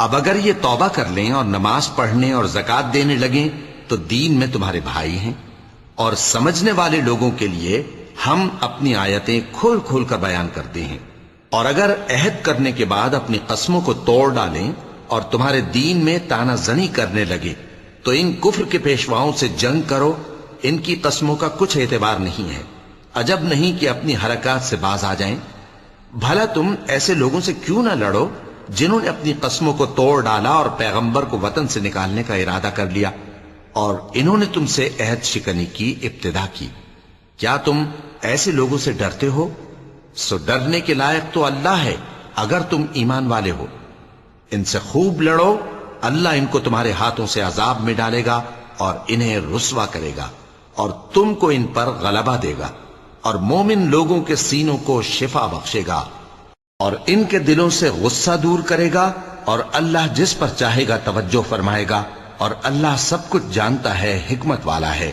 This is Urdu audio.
اب اگر یہ توبہ کر لیں اور نماز پڑھنے اور زکات دینے لگیں تو دین میں تمہارے بھائی ہیں، اور سمجھنے والے لوگوں کے لیے ہم اپنی آیتیں کھول کھول کر بیان کرتے ہیں۔ اور اگر عہد کرنے کے بعد اپنی قسموں کو توڑ ڈالیں اور تمہارے دین میں تانا زنی کرنے لگے تو ان کفر کے پیشواؤں سے جنگ کرو، ان کی قسموں کا کچھ اعتبار نہیں ہے، عجب نہیں کہ اپنی حرکات سے باز آ جائیں۔ بھلا تم ایسے لوگوں سے کیوں نہ لڑو جنہوں نے اپنی قسموں کو توڑ ڈالا اور پیغمبر کو وطن سے نکالنے کا ارادہ کر لیا، اور انہوں نے تم سے عہد شکنی کی ابتدا کی۔ کیا تم ایسے لوگوں سے ڈرتے ہو؟ سو ڈرنے کے لائق تو اللہ ہے اگر تم ایمان والے ہو۔ ان سے خوب لڑو، اللہ ان کو تمہارے ہاتھوں سے عذاب میں ڈالے گا اور انہیں رسوا کرے گا، اور تم کو ان پر غلبہ دے گا، اور مومن لوگوں کے سینوں کو شفا بخشے گا، اور ان کے دلوں سے غصہ دور کرے گا، اور اللہ جس پر چاہے گا توجہ فرمائے گا، اور اللہ سب کچھ جانتا ہے، حکمت والا ہے۔